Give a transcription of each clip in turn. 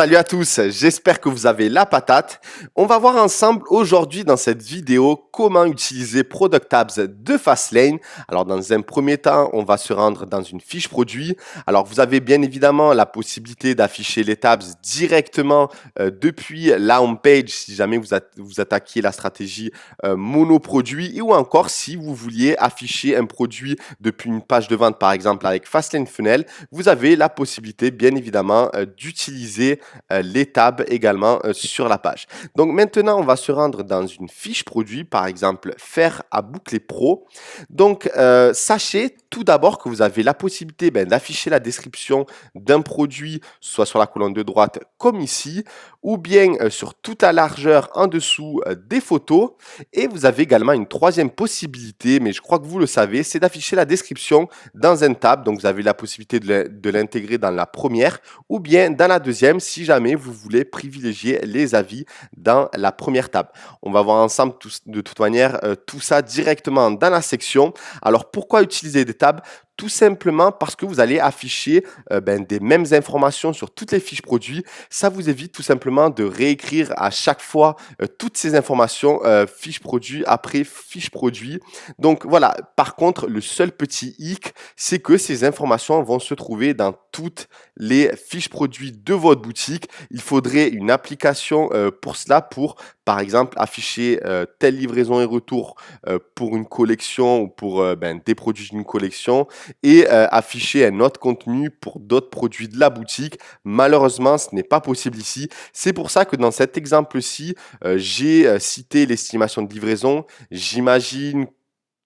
Salut à tous, j'espère que vous avez la patate. On va voir ensemble aujourd'hui dans cette vidéo comment utiliser Product Tabs de Fastlane. Alors dans un premier temps, on va se rendre dans une fiche produit. Alors vous avez bien évidemment la possibilité d'afficher les tabs directement depuis la home page si jamais vous attaquiez la stratégie monoproduit ou encore si vous vouliez afficher un produit depuis une page de vente par exemple avec Fastlane Funnel, vous avez la possibilité bien évidemment d'utiliser les tabs également sur la page. Donc maintenant, on va se rendre dans une fiche produit, par exemple faire à boucler pro. Donc sachez tout d'abord que vous avez la possibilité d'afficher la description d'un produit, soit sur la colonne de droite comme ici, ou bien sur toute la largeur en dessous des photos. Et vous avez également une troisième possibilité, mais je crois que vous le savez, c'est d'afficher la description dans un tab. Donc vous avez la possibilité de l'intégrer dans la première ou bien dans la deuxième si jamais vous voulez privilégier les avis dans la première table. On va voir ensemble de toute manière tout ça directement dans la section. Alors pourquoi utiliser des tables? Tout simplement parce que vous allez afficher des mêmes informations sur toutes les fiches produits. Ça vous évite tout simplement de réécrire à chaque fois toutes ces informations fiches produits après fiches produits. Donc voilà, par contre, le seul petit hic, c'est que ces informations vont se trouver dans toutes les fiches produits de votre boutique. Il faudrait une application pour cela, pour par exemple afficher telle livraison et retour pour une collection ou pour des produits d'une collection et afficher un autre contenu pour d'autres produits de la boutique. Malheureusement, ce n'est pas possible ici. C'est pour ça que dans cet exemple-ci, j'ai cité l'estimation de livraison. J'imagine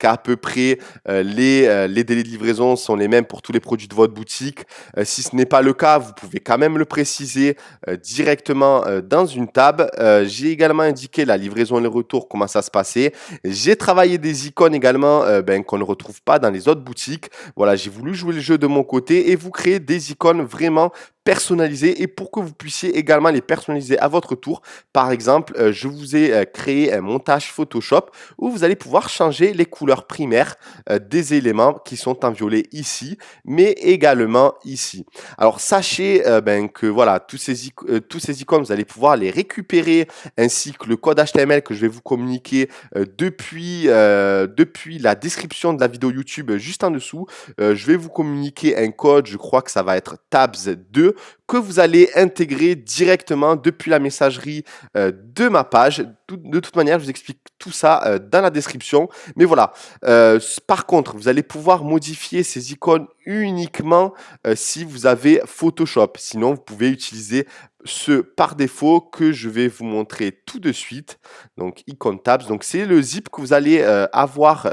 qu'à peu près les délais de livraison sont les mêmes pour tous les produits de votre boutique. Si ce n'est pas le cas, vous pouvez quand même le préciser directement dans une tab. J'ai également indiqué la livraison et le retour, comment ça se passait. J'ai travaillé des icônes également qu'on ne retrouve pas dans les autres boutiques. Voilà, j'ai voulu jouer le jeu de mon côté et vous créer des icônes vraiment personnalisées et pour que vous puissiez également les personnaliser à votre tour. Par exemple, je vous ai créé un montage Photoshop où vous allez pouvoir changer les couleurs primaires des éléments qui sont en violet ici, mais également ici. Alors sachez que voilà, tous ces icônes, vous allez pouvoir les récupérer, ainsi que le code HTML que je vais vous communiquer depuis la description de la vidéo YouTube juste en dessous. Je vais vous communiquer un code, je crois que ça va être tabs2, que vous allez intégrer directement depuis la messagerie de ma page. De toute manière, je vous explique tout ça dans la description. Mais voilà, par contre, vous allez pouvoir modifier ces icônes uniquement si vous avez Photoshop. Sinon, vous pouvez utiliser ce par défaut que je vais vous montrer tout de suite. Donc, Icon Tabs. Donc, c'est le zip que vous allez avoir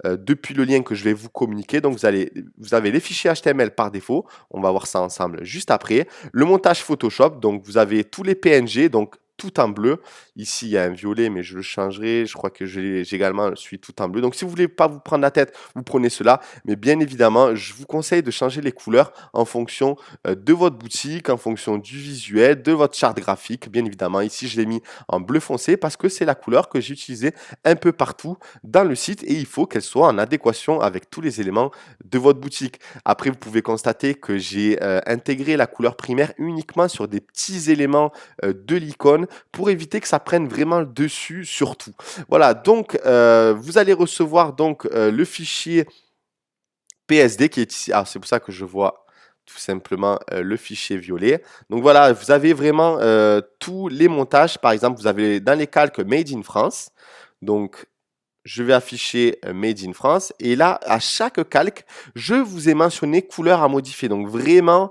depuis le lien que je vais vous communiquer. Donc, vous avez les fichiers HTML par défaut. On va voir ça ensemble juste après. Le montage Photoshop. Donc, vous avez tous les PNG. Donc, tout en bleu. Ici, il y a un violet, mais je le changerai. Je crois que j'ai également celui tout en bleu. Donc, si vous voulez pas vous prendre la tête, vous prenez cela. Mais bien évidemment, je vous conseille de changer les couleurs en fonction de votre boutique, en fonction du visuel, de votre charte graphique. Bien évidemment, ici, je l'ai mis en bleu foncé parce que c'est la couleur que j'ai utilisée un peu partout dans le site et il faut qu'elle soit en adéquation avec tous les éléments de votre boutique. Après, vous pouvez constater que j'ai intégré la couleur primaire uniquement sur des petits éléments de l'icône pour éviter que ça prenne vraiment le dessus sur tout. Voilà, donc vous allez recevoir donc le fichier PSD qui est ici. Ah, c'est pour ça que je vois tout simplement le fichier violet. Donc voilà, vous avez vraiment tous les montages. Par exemple, vous avez dans les calques Made in France. Donc je vais afficher Made in France et là, à chaque calque, je vous ai mentionné couleur à modifier. Donc vraiment,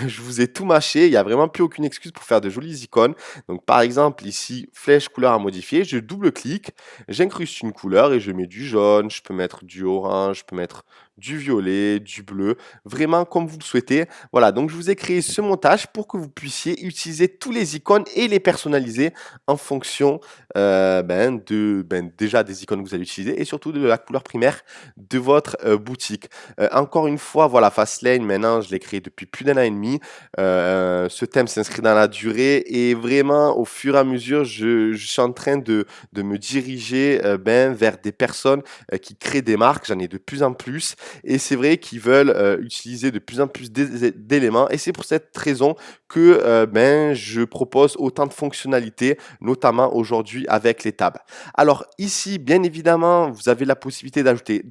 je vous ai tout mâché. Il n'y a vraiment plus aucune excuse pour faire de jolies icônes. Donc par exemple, ici, flèche couleur à modifier. Je double-clique, j'incruste une couleur et je mets du jaune. Je peux mettre du orange, je peux mettre du violet, du bleu, vraiment comme vous le souhaitez. Voilà, donc je vous ai créé ce montage pour que vous puissiez utiliser tous les icônes et les personnaliser en fonction déjà des icônes que vous allez utiliser et surtout de la couleur primaire de votre boutique. Encore une fois, voilà, Fastlane, maintenant, je l'ai créé depuis plus d'un an et demi. Ce thème s'inscrit dans la durée et vraiment, au fur et à mesure, je suis en train de me diriger vers des personnes qui créent des marques. J'en ai de plus en plus et c'est vrai qu'ils veulent utiliser de plus en plus d'éléments et c'est pour cette raison que ben, je propose autant de fonctionnalités, notamment aujourd'hui avec les tabs. Alors ici, bien évidemment, vous avez la possibilité d'ajouter,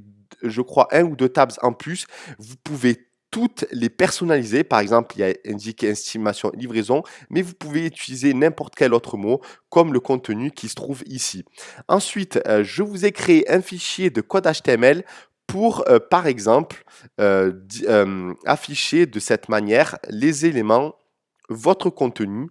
je crois, un ou deux tabs en plus. Vous pouvez toutes les personnaliser. Par exemple, il y a indiqué estimation livraison, mais vous pouvez utiliser n'importe quel autre mot comme le contenu qui se trouve ici. Ensuite, je vous ai créé un fichier de code HTML pour, par exemple, afficher de cette manière les éléments, votre contenu.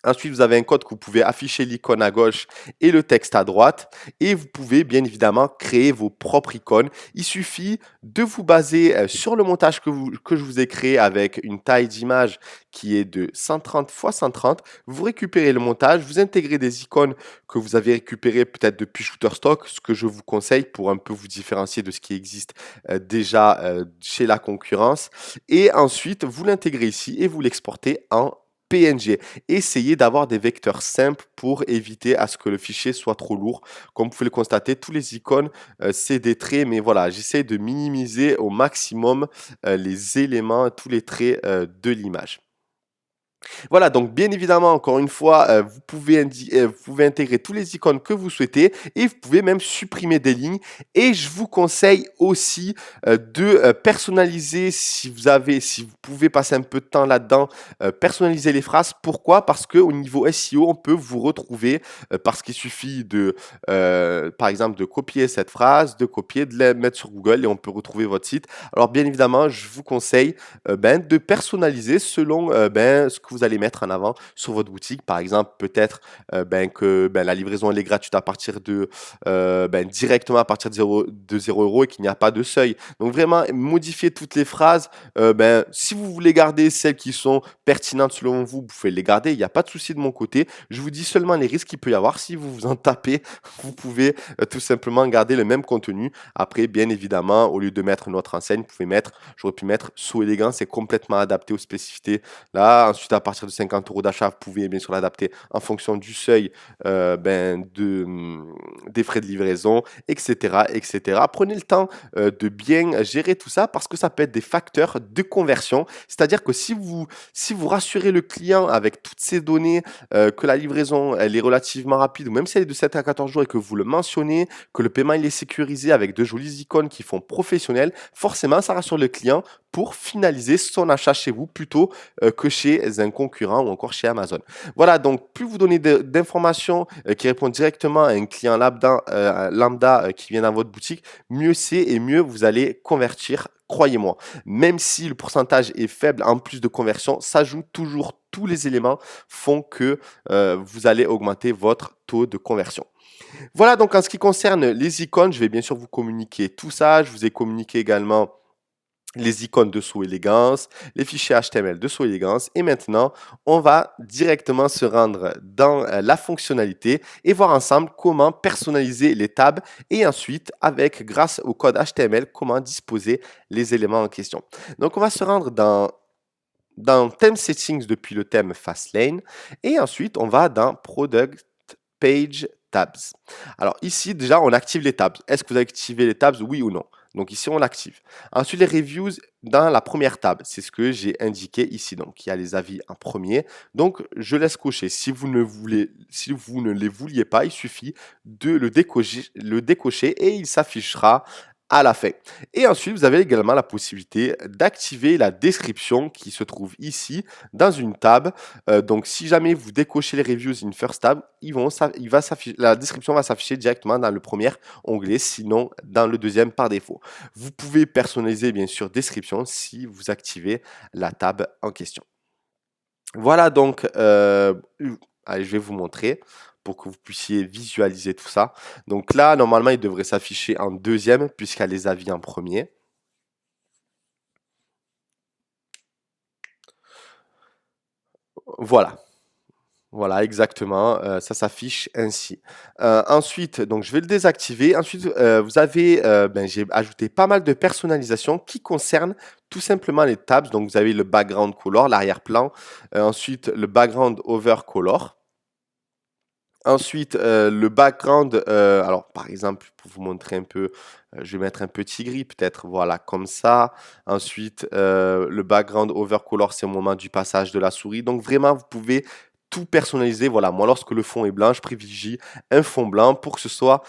Ensuite, vous avez un code que vous pouvez afficher l'icône à gauche et le texte à droite. Et vous pouvez bien évidemment créer vos propres icônes. Il suffit de vous baser sur le montage que je vous ai créé avec une taille d'image qui est de 130 x 130. Vous récupérez le montage, vous intégrez des icônes que vous avez récupérées peut-être depuis Shutterstock, ce que je vous conseille pour un peu vous différencier de ce qui existe déjà chez la concurrence. Et ensuite, vous l'intégrez ici et vous l'exportez en PNG. Essayez d'avoir des vecteurs simples pour éviter à ce que le fichier soit trop lourd. Comme vous pouvez le constater, tous les icônes, c'est des traits, mais voilà, j'essaie de minimiser au maximum les éléments, tous les traits de l'image. Voilà, donc bien évidemment, encore une fois, vous pouvez intégrer tous les icônes que vous souhaitez et vous pouvez même supprimer des lignes. Et je vous conseille aussi de personnaliser si vous pouvez passer un peu de temps là-dedans, personnaliser les phrases. Pourquoi? Parce qu'au niveau SEO, on peut vous retrouver parce qu'il suffit de, par exemple, de copier cette phrase, de copier, de la mettre sur Google et on peut retrouver votre site. Alors bien évidemment, je vous conseille ben, de personnaliser selon ben, ce que vous allez mettre en avant sur votre boutique. Par exemple, peut-être ben, que ben, la livraison elle est gratuite à partir de ben, directement à partir de 0 euros et qu'il n'y a pas de seuil. Donc vraiment, modifier toutes les phrases. Ben, si vous voulez garder celles qui sont pertinentes selon vous, vous pouvez les garder. Il n'y a pas de souci de mon côté. Je vous dis seulement les risques qu'il peut y avoir. Si vous vous en tapez, vous pouvez tout simplement garder le même contenu. Après, bien évidemment, au lieu de mettre notre enseigne, vous pouvez mettre, j'aurais pu mettre So élégant, c'est complètement adapté aux spécificités. Là, ensuite, à partir de 50 euros d'achat, vous pouvez bien sûr l'adapter en fonction du seuil ben, des frais de livraison, etc., etc. Prenez le temps de bien gérer tout ça parce que ça peut être des facteurs de conversion. C'est-à-dire que si vous rassurez le client avec toutes ces données, que la livraison elle est relativement rapide, ou même si elle est de 7 à 14 jours et que vous le mentionnez, que le paiement il est sécurisé avec de jolies icônes qui font professionnel, forcément ça rassure le client pour finaliser son achat chez vous plutôt que chez un concurrent ou encore chez Amazon. Voilà, donc plus vous donnez d'informations qui répondent directement à un client lambda qui vient dans votre boutique, mieux c'est et mieux vous allez convertir. Croyez-moi, même si le pourcentage est faible, en plus de conversion, s'ajoutent toujours tous les éléments font que vous allez augmenter votre taux de conversion. Voilà donc en ce qui concerne les icônes, je vais bien sûr vous communiquer tout ça. Je vous ai communiqué également les icônes de So Élégance, les fichiers HTML de So Élégance. Et maintenant, on va directement se rendre dans la fonctionnalité et voir ensemble comment personnaliser les tabs et ensuite, grâce au code HTML, comment disposer les éléments en question. Donc, on va se rendre dans Theme Settings depuis le thème Fastlane et ensuite, on va dans Product Page Tabs. Alors ici, déjà, on active les tabs. Est-ce que vous avez activé les tabs, oui ou non? Donc ici, on l'active. Ensuite, les reviews dans la première tab, c'est ce que j'ai indiqué ici. Donc, il y a les avis en premier. Donc, je laisse cocher. Si vous ne les vouliez pas, il suffit de le décocher et il s'affichera à la fin. Et ensuite, vous avez également la possibilité d'activer la description qui se trouve ici dans une tab. Donc, si jamais vous décochez les reviews in first tab, la description va s'afficher directement dans le premier onglet, sinon dans le deuxième par défaut. Vous pouvez personnaliser bien sûr description si vous activez la tab en question. Voilà donc, allez, je vais vous montrer pour que vous puissiez visualiser tout ça. Donc là, normalement, il devrait s'afficher en deuxième puisqu'il y a les avis en premier. Voilà. Voilà, exactement, ça s'affiche ainsi. Ensuite, donc je vais le désactiver. Ensuite, j'ai ajouté pas mal de personnalisation qui concernent tout simplement les tabs. Donc vous avez le background color, l'arrière-plan, ensuite le background over color. Ensuite, le background, alors par exemple, pour vous montrer un peu, je vais mettre un petit gris peut-être, voilà, comme ça. Ensuite, le background overcolor, c'est au moment du passage de la souris. Donc vraiment, vous pouvez tout personnaliser. Voilà, moi, lorsque le fond est blanc, je privilégie un fond blanc pour que ce soit,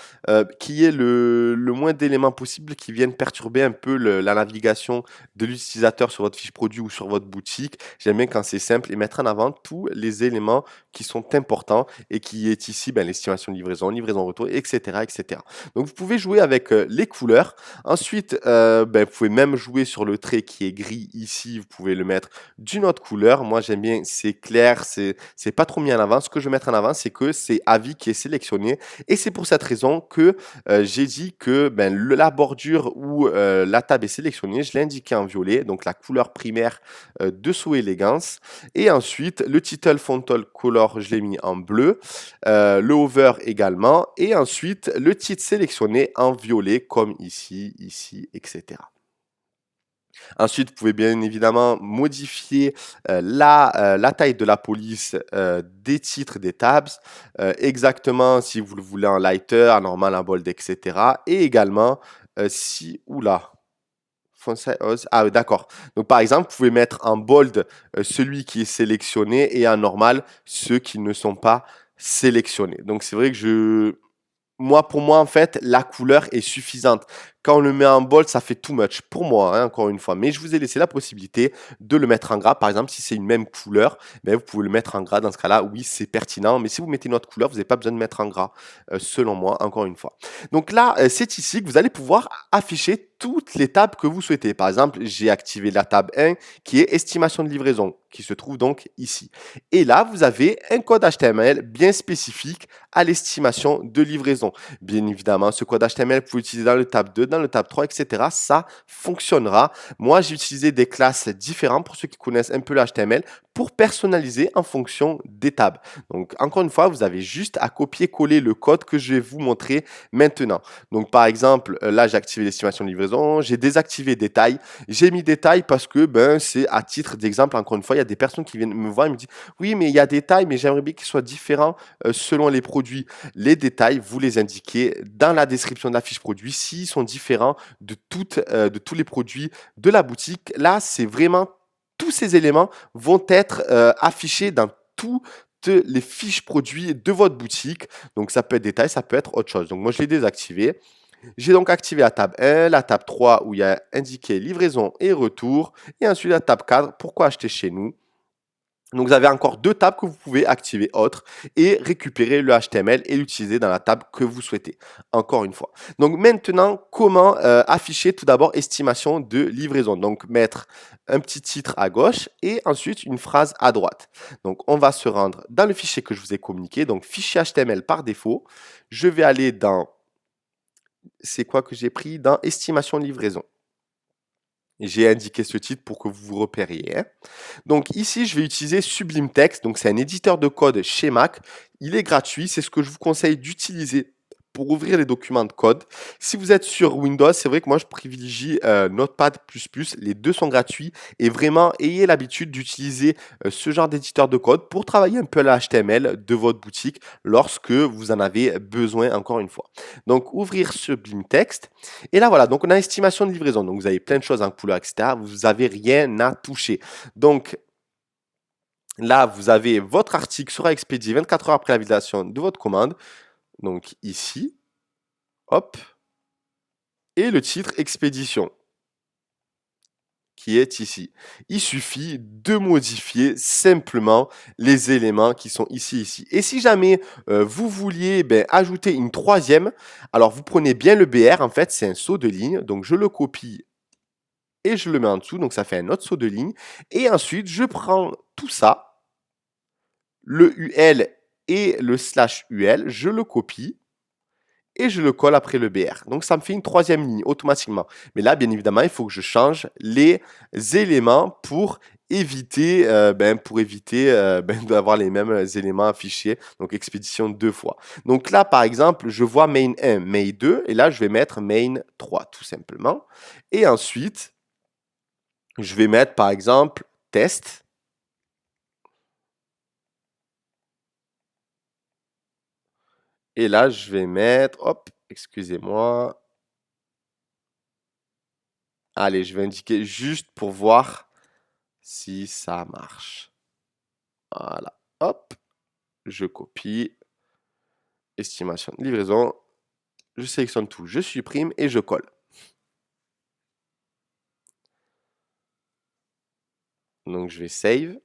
qu'il y ait le moins d'éléments possible qui viennent perturber un peu la navigation de l'utilisateur sur votre fiche produit ou sur votre boutique. J'aime bien quand c'est simple et mettre en avant tous les éléments qui sont importants et qui est ici ben, l'estimation de livraison, livraison retour, etc., etc. Donc vous pouvez jouer avec les couleurs. Ensuite, ben, vous pouvez même jouer sur le trait qui est gris ici. Vous pouvez le mettre d'une autre couleur. Moi, j'aime bien, c'est clair, c'est pas trop mis en avant. Ce que je vais mettre en avant, c'est que c'est avis qui est sélectionné. Et c'est pour cette raison que j'ai dit que ben, la bordure ou la table est sélectionnée. Je l'ai indiqué en violet, donc la couleur primaire de So Elegance. Et ensuite, le title fontal color, je l'ai mis en bleu, le hover également, et ensuite le titre sélectionné en violet, comme ici, ici, etc. Ensuite, vous pouvez bien évidemment modifier la taille de la police des titres des tabs, exactement si vous le voulez en lighter, en normal, en bold, etc. Et également, si, oula, ah oui, d'accord. Donc par exemple, vous pouvez mettre en bold celui qui est sélectionné et en normal ceux qui ne sont pas sélectionnés. Donc c'est vrai que pour moi, en fait, la couleur est suffisante. Quand on le met en bold, ça fait too much pour moi, hein, encore une fois. Mais je vous ai laissé la possibilité de le mettre en gras. Par exemple, si c'est une même couleur, ben, vous pouvez le mettre en gras. Dans ce cas-là, oui, c'est pertinent. Mais si vous mettez une autre couleur, vous n'avez pas besoin de mettre en gras, selon moi, encore une fois. Donc là, c'est ici que vous allez pouvoir afficher toutes les tables que vous souhaitez. Par exemple, j'ai activé la table 1 qui est estimation de livraison, qui se trouve donc ici. Et là, vous avez un code HTML bien spécifique à l'estimation de livraison. Bien évidemment, ce code HTML, vous pouvez l'utiliser dans le tab 2, dans le tab 3, etc. Ça fonctionnera. Moi, j'ai utilisé des classes différentes pour ceux qui connaissent un peu le HTML pour personnaliser en fonction des tables. Donc, encore une fois, vous avez juste à copier-coller le code que je vais vous montrer maintenant. Donc, par exemple, là, j'ai activé l'estimation de livraison, j'ai désactivé détail. J'ai mis détail parce que ben, c'est à titre d'exemple, encore une fois, il y a des personnes qui viennent me voir et me disent oui, mais il y a des tailles, mais j'aimerais bien qu'ils soient différents selon les produits. Les détails, vous les indiquez dans la description de la fiche produit s'ils sont différents de tous les produits de la boutique. Là, c'est vraiment tous ces éléments vont être affichés dans toutes les fiches produits de votre boutique. Donc, ça peut être détail, ça peut être autre chose. Donc, moi, je l'ai désactivé. J'ai donc activé la table 1, la table 3 où il y a indiqué livraison et retour, et ensuite la table 4, pourquoi acheter chez nous. Donc vous avez encore deux tables que vous pouvez activer autres et récupérer le HTML et l'utiliser dans la table que vous souhaitez. Encore une fois. Donc maintenant, comment afficher tout d'abord estimation de livraison. Donc mettre un petit titre à gauche et ensuite une phrase à droite. Donc on va se rendre dans le fichier que je vous ai communiqué, donc fichier HTML par défaut. Je vais aller dans, c'est quoi que j'ai pris? Dans estimation de livraison. J'ai indiqué ce titre pour que vous vous repériez, hein. Donc ici, je vais utiliser Sublime Text. Donc c'est un éditeur de code chez Mac. Il est gratuit. C'est ce que je vous conseille d'utiliser pour ouvrir les documents de code. Si vous êtes sur Windows, c'est vrai que moi je privilégie Notepad++. Les deux sont gratuits et vraiment ayez l'habitude d'utiliser ce genre d'éditeur de code pour travailler un peu l'HTML de votre boutique lorsque vous en avez besoin encore une fois. Donc ouvrir Sublime Text et là voilà, donc on a estimation de livraison. Donc vous avez plein de choses en couleur, etc. Vous n'avez rien à toucher. Donc là, vous avez votre article sera expédié 24 heures après la validation de votre commande. Donc ici, hop, et le titre expédition qui est ici. Il suffit de modifier simplement les éléments qui sont ici. Et si jamais vous vouliez ajouter une troisième, alors vous prenez bien le BR, en fait c'est un saut de ligne, donc je le copie et je le mets en dessous, donc ça fait un autre saut de ligne. Et ensuite, je prends tout ça, le UL et le /UL, je le copie et je le colle après le BR. Donc ça me fait une troisième ligne automatiquement. Mais là, bien évidemment, il faut que je change les éléments pour éviter, d'avoir les mêmes éléments affichés, donc expédition deux fois. Donc là, par exemple, je vois main 1, main 2, et là, je vais mettre main 3, tout simplement. Et ensuite, je vais mettre, par exemple, test. Et là, je vais mettre, hop, excusez-moi. Allez, je vais indiquer juste pour voir si ça marche. Voilà, hop, je copie. Estimation de livraison. Je sélectionne tout, je supprime et je colle. Donc, je vais save.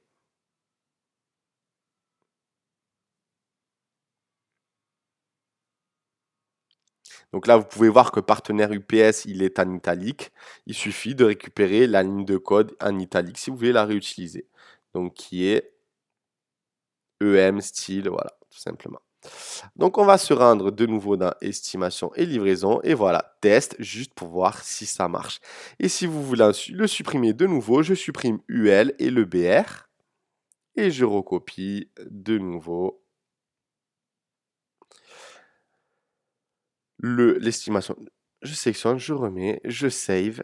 Donc là, vous pouvez voir que partenaire UPS, il est en italique. Il suffit de récupérer la ligne de code en italique si vous voulez la réutiliser. Donc, qui est EM style, voilà, tout simplement. Donc, on va se rendre de nouveau dans estimation et livraison. Et voilà, test, juste pour voir si ça marche. Et si vous voulez le supprimer de nouveau, je supprime UL et le BR. Et je recopie de nouveau l'estimation. Je sélectionne, je remets, je save.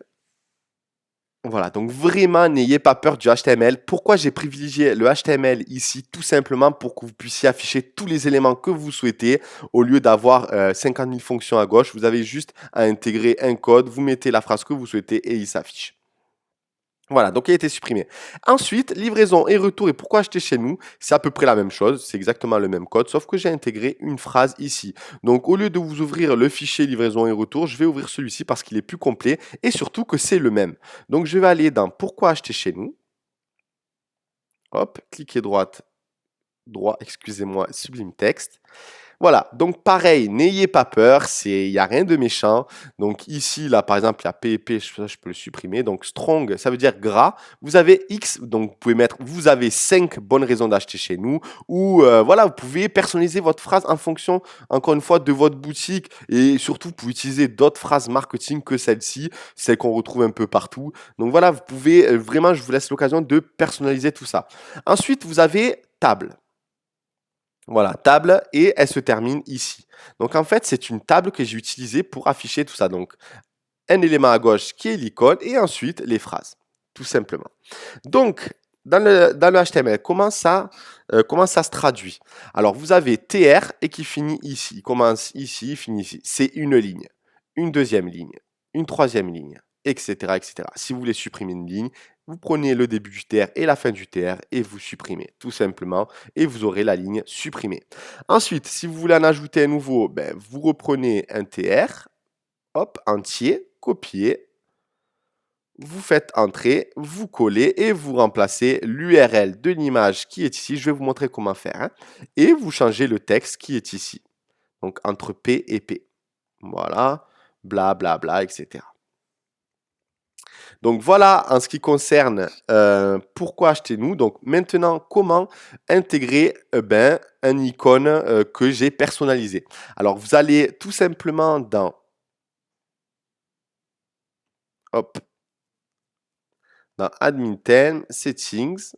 Voilà, donc vraiment, n'ayez pas peur du HTML. Pourquoi j'ai privilégié le HTML ici? Tout simplement pour que vous puissiez afficher tous les éléments que vous souhaitez. Au lieu d'avoir 50 000 fonctions à gauche, vous avez juste à intégrer un code, vous mettez la phrase que vous souhaitez et il s'affiche. Voilà, donc il a été supprimé. Ensuite, livraison et retour et pourquoi acheter chez nous, c'est à peu près la même chose, c'est exactement le même code, sauf que j'ai intégré une phrase ici. Donc au lieu de vous ouvrir le fichier livraison et retour, je vais ouvrir celui-ci parce qu'il est plus complet et surtout que c'est le même. Donc je vais aller dans pourquoi acheter chez nous. Hop, cliquez droit, excusez-moi, sublime texte. Voilà, donc pareil, n'ayez pas peur, il n'y a rien de méchant. Donc ici, là, par exemple, il y a PEP, je peux le supprimer. Donc strong, ça veut dire gras. Vous avez X, donc vous pouvez mettre, vous avez 5 bonnes raisons d'acheter chez nous. Ou voilà, vous pouvez personnaliser votre phrase en fonction, encore une fois, de votre boutique. Et surtout, vous pouvez utiliser d'autres phrases marketing que celle-ci, celle qu'on retrouve un peu partout. Donc voilà, vous pouvez, vraiment, je vous laisse l'occasion de personnaliser tout ça. Ensuite, vous avez table. Voilà, table, et elle se termine ici. Donc en fait, c'est une table que j'ai utilisée pour afficher tout ça. Donc un élément à gauche qui est l'icône et ensuite les phrases, tout simplement. Donc dans le HTML, comment ça se traduit? Alors vous avez TR et qui finit ici, il commence ici, il finit ici. C'est une ligne, une deuxième ligne, une troisième ligne, etc., etc. Si vous voulez supprimer une ligne, vous prenez le début du TR et la fin du TR et vous supprimez, tout simplement, et vous aurez la ligne supprimée. Ensuite, si vous voulez en ajouter un nouveau, ben, vous reprenez un TR, hop, entier, copier, vous faites entrer, vous collez et vous remplacez l'URL de l'image qui est ici. Je vais vous montrer comment faire, hein. Et vous changez le texte qui est ici. Donc entre P et P. Voilà, bla bla bla, etc. Donc voilà en ce qui concerne pourquoi acheter nous. Donc maintenant, comment intégrer un icône que j'ai personnalisé. Alors vous allez tout simplement dans hop, dans Admin Theme, Settings,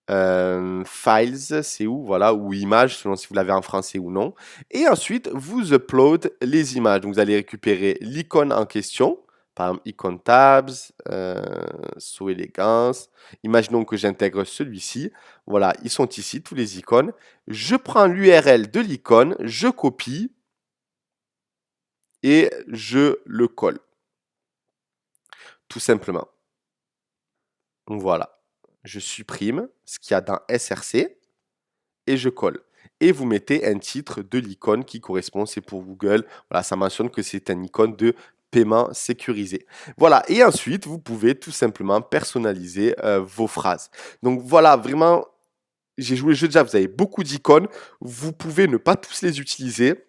Files, c'est où, voilà, ou Images, selon si vous l'avez en français ou non. Et ensuite, vous upload les images. Donc, vous allez récupérer l'icône en question, par exemple, Icon Tabs, So Elegance. Imaginons que j'intègre celui-ci. Voilà, ils sont ici, tous les icônes. Je prends l'URL de l'icône, je copie et je le colle. Tout simplement. Voilà. Je supprime ce qu'il y a dans SRC et je colle. Et vous mettez un titre de l'icône qui correspond, c'est pour Google. Voilà, ça mentionne que c'est un icône de paiement sécurisé. Voilà, et ensuite, vous pouvez tout simplement personnaliser vos phrases. Donc voilà, vraiment, j'ai joué le jeu déjà, vous avez beaucoup d'icônes. Vous pouvez ne pas tous les utiliser.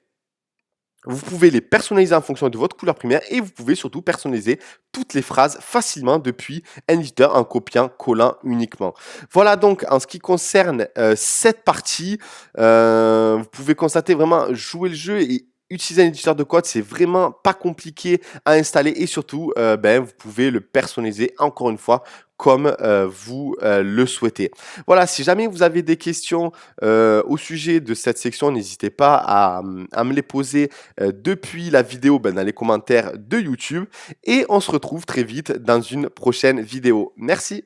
Vous pouvez les personnaliser en fonction de votre couleur primaire et vous pouvez surtout personnaliser toutes les phrases facilement depuis un éditeur en copiant, collant uniquement. Voilà donc en ce qui concerne cette partie, vous pouvez constater vraiment jouer le jeu et utiliser un éditeur de code, c'est vraiment pas compliqué à installer et surtout, vous pouvez le personnaliser encore une fois comme vous le souhaitez. Voilà, si jamais vous avez des questions au sujet de cette section, n'hésitez pas à me les poser depuis la vidéo dans les commentaires de YouTube et on se retrouve très vite dans une prochaine vidéo. Merci.